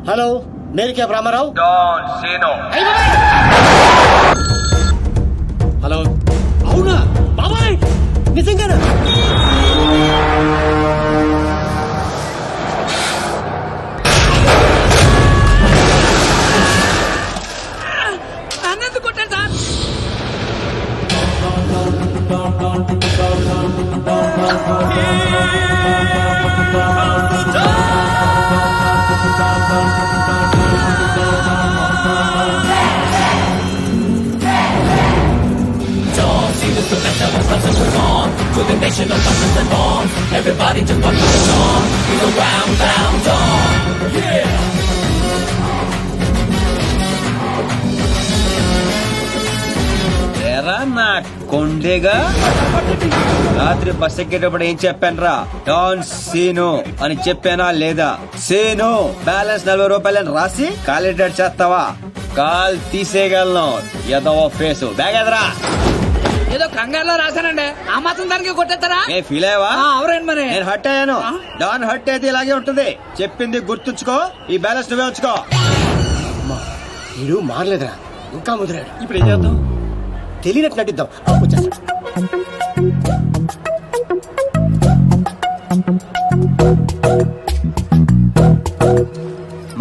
Hello Mary Ramarao. Hello అవునా బాబాయ్ నిజంగానా? అన్నెందుకు కొట్టాడు సార్? ఎరా నా కొండేగా రాత్రి బస్ ఎక్కేటప్పుడు ఏం చెప్పానురా? డాన్ సీను అని చెప్పానా లేదా? సీను బ్యాలెన్స్ 40 రూపాయలని రాసి కాలిడేట్ చేస్తావా? కాల్ తీసేయగలను. ఎదవ ఫేసు బ్యాగ్ ఎదరా. ఏదో కంగారులో రాశానండి, ఆ మాత్రం దానికి కొట్టేస్తారా? నేను ఫీల్ అయ్యావా? అవునండి మరి. నేను హట్ అయ్యాను. డాన్ హట్ అయితే ఇలాగే ఉంటుంది. చెప్పింది గుర్తుంచుకో. ఈ బ్యాలెన్స్ నువ్వే ఉంచుకో. వీడు మారలేదురా, ఇంకా ముదిరాడు. ఇప్పుడు ఏం చేద్దాం? తెలియనట్టు నటిద్దాం. వచ్చేస్తాడు.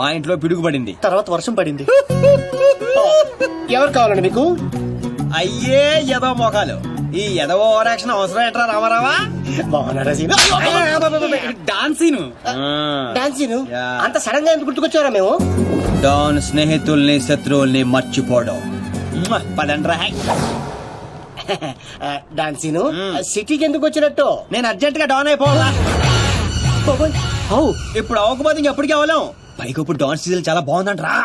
మా ఇంట్లో పిడుగు పడింది, తర్వాత వర్షం పడింది. ఎవరు కావాలండి మీకు? అయ్యే ఎదవ మోకాలు. ఈ ఎదవ ఓవరాక్షన్ అవసరం ఏంట్రా రామారావా? బాగున్నారా సీను? డాన్సీను డాన్సీను యా. అంత సడన్ గా ఎందుకు గుర్తుకొచ్చారా మేము? డాన్ స్నేహితుల్ని శత్రువుల్ని మర్చిపోవడం. పదండ్రా. డాన్సీను సిటీకి ఎందుకు వచ్చినట్టు? నేను అర్జెంట్ గా డాన్ అయిపోవాలా? ఇప్పుడు అవ్వకపోతే ఇంకెప్పటికీ అవ్వలేం. పైకి ఇప్పుడు డాన్స్ సీజన్ చాలా బాగుందంట్రా.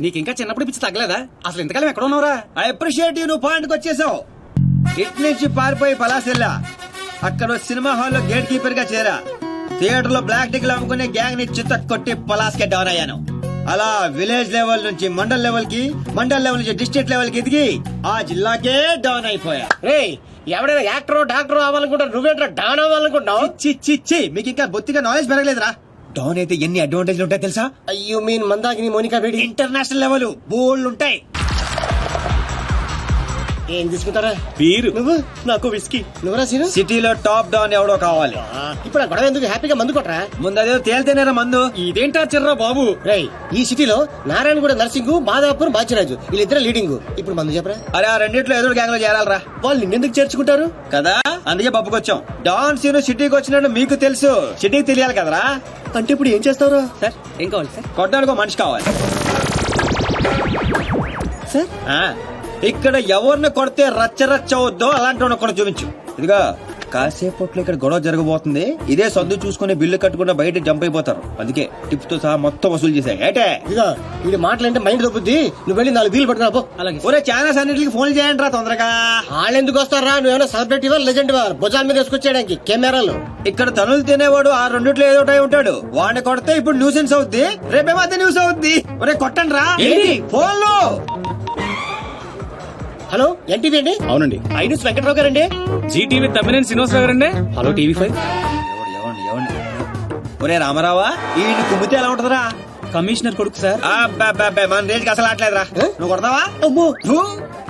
నీకు ఇంకా చిన్నప్పుడు పిచ్చి తగ్గలేదా? అసలు ఇంతకాలం ఎక్కడ ఉన్నావురా? I appreciate you. నువ్వు పాయింట్కి వచ్చేసావు. ఇట్ నుంచి పారిపోయి పలాసెల్లా. అక్కడ సినిమా హాల్లో గేట్ కీపర్ గా చేరా. థియేటర్ లో బ్లాక్ టికెట్లు అమ్ముకునే గ్యాంగ్ ని చిత్త కొట్టి పలాస్కే డౌన్ అయ్యాను. అలా విలేజ్ లెవెల్ నుంచి మండల్ లెవెల్ కి, మండల్ లెవెల్ నుంచి డిస్ట్రిక్ట్ లెవెల్ కి ఎదిగి ఆ జిల్లాకే డౌన్ అయిపోయా. రే ఎవడైనా యాక్టర్ డాక్టర్ అవ్వాలనుకుంటారు, నువ్వేంట్రా డాన్ అవ్వాలనుకుంటున్నావు? చి మీకు ఇంకా బొత్తిగా నాలెడ్జ్ పెరగలేదురా. డౌన్ అయితే ఎన్ని అడ్వాంటేజ్లు ఉంటాయి తెలుసా? You mean Mandakini Monica Bedi? International level బోల్డ్ ఉంటాయి. ఏం తీసుకుంటారా? బీరు. నువ్వు? నాకు విస్కీ. నువ్వురా సీను? సిటీలో టాప్ డౌన్ ఎవడో కావాలి. ఇప్పుడు ఆ గొడవ ఎందుకు? హ్యాపీగా మందు కొట్టరా. ముందు అదే తేలితేనేరా మందు. ఇదేంటా చిర్రా బాబు? రేయ్ ఈ సిటీలో నారాయణగూడ నర్సింగ్, మాదాపూర్ బాచిరాజు వీళ్ళిద్దరు లీడింగ్. ఇప్పుడు మందు చెప్పరా. అరే ఆ రెండిట్లో ఎదురు గ్యాంగ్ లో చేరాలరా. వాళ్ళు నిన్నెందుకు చేర్చుకుంటారు కదా, అందుకే పప్పుకొచ్చాం. డాన్ సీను సిటీకి వచ్చినట్టు మీకు తెలుసు, సిటీకి తెలియాలి కదరా. అంటే ఇప్పుడు ఏం చేస్తావురా? సార్ ఏం కావాలి సార్? కొట్టడానికి మనిషి కావాలి సార్. ఇక్కడ ఎవరిని కొడితే రచ్చ రచ్చ అవుద్దో అలాంటి వాడిని కూడా చూపించు. ఇదిగా కాసేపట్లో ఇక్కడ గొడవ జరగబోతుంది. ఇదే సొంత చూసుకుని బిల్లు కట్టుకుని బయట జంప్ అయిపోతారు. అందుకే టిప్ తో సహా మొత్తం వసూలు చేశాయి. ఏటే ఇదిగా వీడి మాటలంటే మైండ్ దొబ్బుద్ది. నువ్వు వెళ్ళి 4 వీలు పట్టుకురా పో. అలాగే. ఒరే ఛానల్స్ అన్నిటికి ఫోన్ చేయండి రా తొందరగా. వాళ్ళు ఎందుకు వస్తారా? నువ్వేమైనా సెలబ్రిటీ లెజెండ్ భుజాల మీద వేసుకొచ్చేయడానికి కెమెరాలు. ఇక్కడ తనులు తినేవాడు ఆ రెండిట్లో ఏదో ఒకటి ఉంటాడు. వాడిని కొడితే ఇప్పుడు న్యూసెన్స్ అవుద్ది, రేపేమో అదే న్యూస్ అవుద్ది. ఒరే కొట్టండి రా ఫోన్ లో. హలో ఎన్టీవీ అండి? అవునండి. ఐనూస్ వెంకట్రావు గారండి? జీటీవీ తమ్మినేని శ్రీనివాసరావు గారండి? Hello TV5. ఒరే రామారావా, ఈ కుమ్మితే ఎలా ఉంటదిరా? కమిషనర్ కొడుకు సార్. మన రేంజ్కి అసలు ఆటలేదురా. నువ్వు కొడతావా? అమ్మో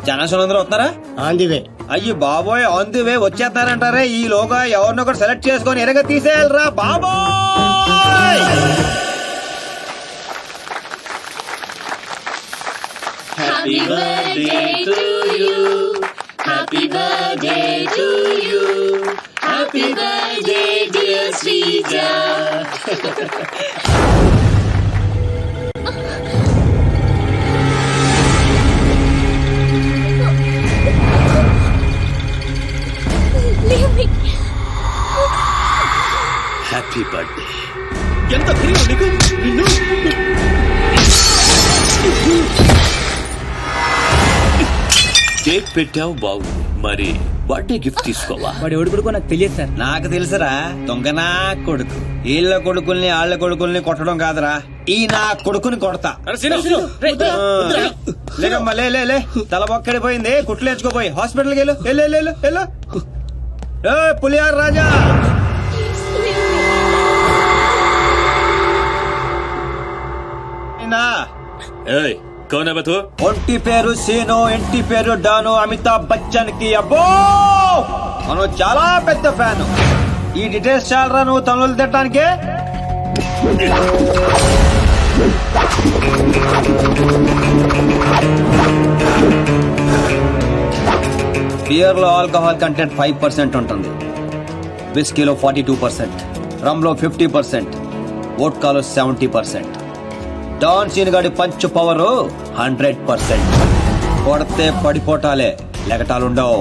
జనాశనం అందరూ వస్తున్నారా? ఆందివే. అయ్యి బాబోయ్, ఆన్ ది వే వచ్చేస్తారంటారే. ఈ లోగా ఎవరినో ఒకటి సెలెక్ట్ చేసుకొని ఎరగ తీసేయాలరా బాబోయ్. Happy birthday to you. Happy birthday to you. Happy birthday dear Srija. Happy birthday. ఎంత ధైర్యం నీకు? నిన్ను కేక్ పెట్టావు బాగుంది, మరి బర్త్డే గిఫ్ట్ తీసుకోవా? వాడు ఎవడు కొడుకో నాకు తెలియదు సార్. నాకు తెలుసురా, దొంగనా కొడుకు. వీళ్ళ కొడుకుల్ని వాళ్ళ కొడుకుల్ని కొట్టడం కాదురా, ఈ నా కొడుకుని కొడతా. లేకమ్మా లే లే లే, తల బొక్కడిపోయింది, కుట్లు వేసుకోపోయి హాస్పిటల్కి వెళ్ళు. వెళ్ళు పులియార్ రాజా. అర్థమైందా? ఏయ్ కౌన్ హై బే తూ? ఒంటి పేరు సీను, ఇంటి పేరు డాను, అమితాబ్ బచ్చన్ కి అబ్బో మనం చాలా పెద్ద ఫ్యాన్. ఈ డీటెయిల్స్ చాలరా నువ్వు తనులు తిట్టడానికి? బియర్ లో ఆల్కహాల్ కంటెంట్ 5% ఉంటుంది, విస్కీలో 42%, రమ్ లో 50%, వోడ్కాలో 70%. డాన్ సీన్ గాడి పంచ్ పవర్ 100%. కొడితే పడిపోటాలే, లెగటాలుండవు.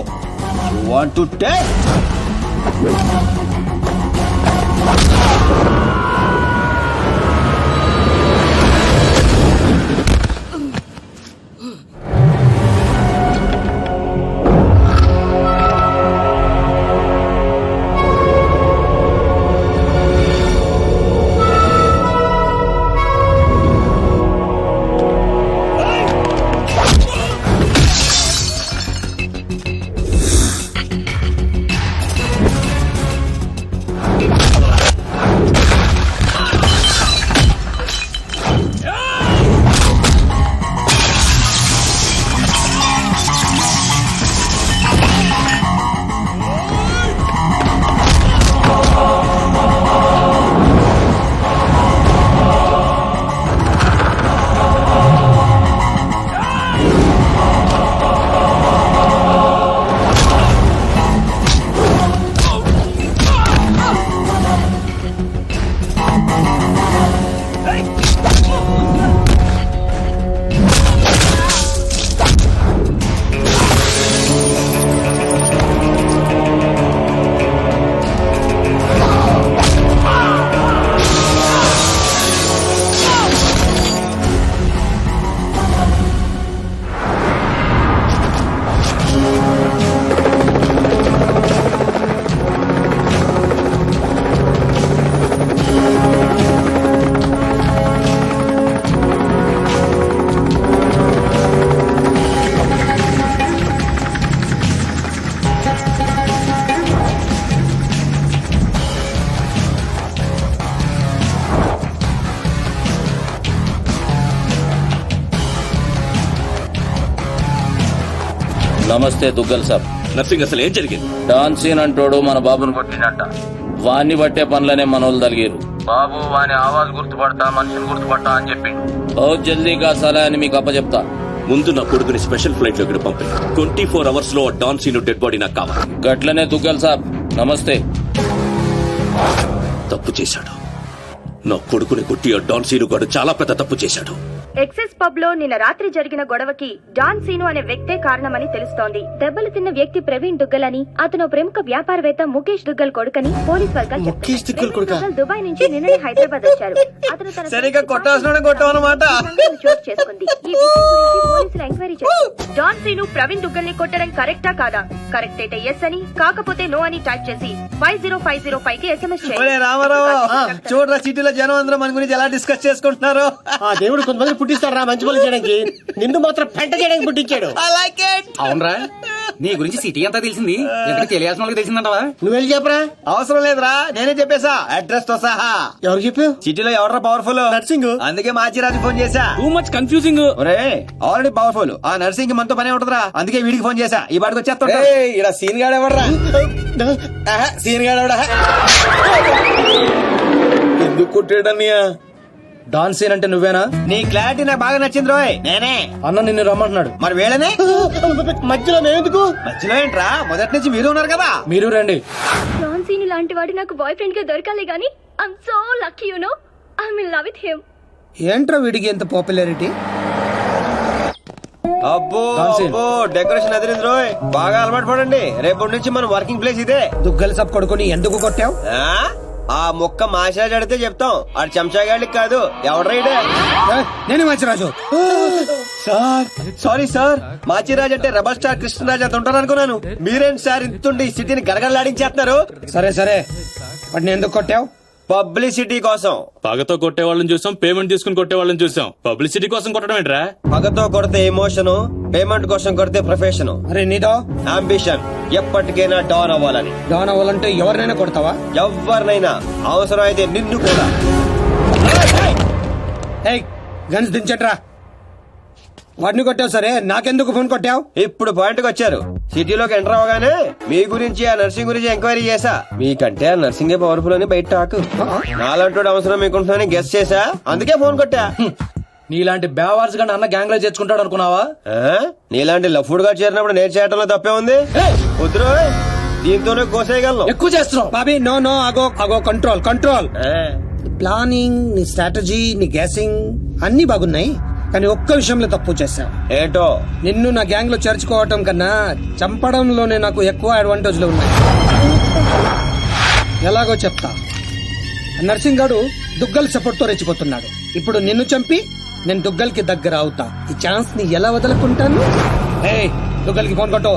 You want to take? నమస్తే దుగ్గల్ సాబ్. నర్సింగ్ అసలు ఏం జరిగింది? డాన్ సీన్ అంటోడు మన బాబును కొట్టినట్ట. వాణ్ణి బట్టే పనులనే మనోళ్ళు తలిగారు. బాబు వాని ఆవాజ్ గుర్తుపడతా, మనిషిని గుర్తుపడతా అని చెప్పిండు. బహుత్ జల్దీగా సలహా అని మీకు అప్పచెప్తా. ముందు నా కొడుకుని స్పెషల్ ఫ్లైట్ లో ఇక్కడ పంపి 24 hours లో డాన్ సీను డెడ్ బాడీ నాకు కావాలి. గట్లనే దుగ్గల్ సాబ్. నమస్తే. తప్పు చేశాడు. నా కొడుకుని కొట్టి ఆ డాన్ సీను గాడు చాలా పెద్ద తప్పు చేశాడు. ఎక్సెస్ పబ్ లో నిన్న రాత్రి జరిగిన గొడవకి డాన్ సీను అనే వ్యక్తే కారణమని తెలుస్తోంది. దెబ్బలు తిన్న వ్యక్తి ప్రవీణ్ దుగ్గల్ అని, అతను ప్రముఖ వ్యాపారవేత్త ముఖేష్ దుగ్గల్ కొడుకని పోలీస్ వర్గాలు ముఖేష్ దుగ్గల్ కొడుకా? దుగ్గల్ దుబాయ్ నుంచి నిన్ననే హైదరాబాద్ వచ్చారు. అతను తన సరిగ్గా కొట్టాల్సిన కొట్టావన్నమాట. చోటు చేసుకుంది. ఈ విషయం గురించి పోలీసులు ఎంక్వైరీ చేశారు. డాన్ సీను ప్రవీణ్ దుగ్గల్ ని కొట్టడం కరెక్టా కాదా? కరెక్ట్ అయితే ఎస్ అని, కాకపోతే నో అని టైప్ చేసి 50505 కి SMS ఒరే చేయండి. రామారావు, చూడరా సిటీలో జనం అందరూ మన గురించి ఎలా డిస్కస్ చేసుకుంటున్నారు. ఆ దేవుడు కొంతమంది పుట్టిస్తాడు రా మంచి పనులు చేయడానికి, నిన్ను మాత్రం పెంట చేయడానికి పుట్టించాడు. అవునరా నీ గురించి సిటీ అంతా తెలిసింది, ఎక్కడికి తెలియాల్సిన వాళ్ళకి తెలిసిందంటవా? నువ్వు వెళ్ళి చెప్పరా. అవసరం లేదురా, నేనే చెప్పేశా అడ్రస్ తో సహా. ఎవరు చెప్పావు? సిటీలో ఎవడరా పవర్ఫుల్? నర్సింగ్. అందుకే మాచిరాజు ఫోన్ చేశా. Too much confusing. ఒరే ఆల్రెడీ పవర్ఫుల్, ఆ నర్సింగ్ మనతో పనే ఉంటదిరా, అందుకే వీడికి ఫోన్ చేశా. ఈ బాడికి వచ్చేస్తా. ఇక్కడ సీన్ గాడు ఎవడరా? సీన్ గాడు ఎవడా? ఎందుకు కొట్టాడన్నయ్యా? డాన్ సీన్ అంటే నువ్వేనా? నీ క్లారిటీ నాకు బాగా నచ్చింది రోయ్. నేనే. అన్న నిన్ను రమ్మంటున్నాడు. మరి వేళనే మధ్యలో మేమెందుకు? మధ్యలో ఏంట్రా, మొదటి నుంచి మీరు ఉన్నారు కదా. మీరు రండి. డాన్ సీను లాంటి వాడు నాకు బాయ్ ఫ్రెండ్ గా దొరకాలి గానీ I'm so lucky, you know. I'm in love with him. ఏంట్రా వీడికి ఎంత పాపులారిటీ? అబ్బో డాన్సింగ్. అబ్బో డెకరేషన్ అదిరింది రోయ్, బాగా అలవాటు పడండి. రేపటి నుంచి మన వర్కింగ్ ప్లేస్ ఇదే. దుగ్గల సబ్ కొడుకుని ఎందుకు కొట్టావు? ఆ మొక్క మాషాజ్ అడితే చెప్తాం, ఆడు చెంచాగాళ్ళకి కాదు. ఎవడ్రైడే? నేను Manchiraju. Sir sorry sir, Machiraj అంటే రెబల్ స్టార్ కృష్ణరాజ్ అంత ఉంటారు అనుకున్నాను. మీరేంటి సార్ ఇంతుండి ఈ సిటీని గడగడలాడించేస్తున్నారు? సరే సరే, వాటిని ఎందుకు కొట్టావు? పబ్లిసిటీ కోసం. పగతో కొట్టే వాళ్ళని చూసాం, పేమెంట్ తీసుకుని కొట్టే వాళ్ళని చూసాం. పబ్లిసిటీ కోసం కొట్టడం ఏంట్రా? పగతో కొడితే ఎమోషన్, పేమెంట్ కోసం కొడితే ప్రొఫెషన్, అరే నీదో అంబిషన్ ఎప్పటికైనా డాన్ అవ్వాలని. డాన్ అవ్వాలంటే ఎవరినైనా కొడతావా? ఎవరినైనా, అవసరం అయితే నిన్ను కూడా. ఏయ్, గన్స్ దించట్రా. వాడిని కొట్టావు సరే, నాకెందుకు ఫోన్ కొట్టావు? ఇప్పుడు పాయింట్కి వచ్చారు. సిటీలోకి ఎంటర్ అవగానే మీ గురించి ఆ నర్సింగ్ గురించి ఎంక్వైరీ చేశా. మీకంటే ఆ నర్సింగే పవర్ఫుల్ అని బయట టాక్. నాలంటూ అవసరం మీకుంటుందని గెస్ చేశా, అందుకే ఫోన్ కొట్టా. నీలాంటి బేవార్స్ గా అన్న గ్యాంగ్ లో చేర్చుకుంటాడు అనుకున్నావా? నీలాంటి లఫ్డ్ గా చేరినప్పుడు నేను చేయటంలో తప్పే ఉంది. వద్దురో, దీంతోనే కోసేయగలను. ఎక్కువ చేస్తున్నావు బాబీ. నో నో, అగో అగో, కంట్రోల్ కంట్రోల్. ప్లానింగ్, నీ స్ట్రాటజీ, నీ గ్యాసింగ్ అన్ని బాగున్నాయి, కానీ ఒక్క విషయంలో తప్పు చేశావు. ఏంటో? నిన్ను నా గ్యాంగ్ లో చేర్చుకోవటం కన్నా చంపడంలోనే నాకు ఎక్కువ అడ్వాంటేజ్లు ఉన్నాయి. ఎలాగో చెప్తా. నర్సింగ్ గాడు దుగ్గల్ సపోర్ట్ తో రెచ్చిపోతున్నాడు. ఇప్పుడు నిన్ను చంపి నేను దుగ్గల్ కి దగ్గర అవుతా. ఈ ఛాన్స్ ని ఎలా వదులుకుంటాను? దుగ్గల్ కి ఫోన్ కొట్టు.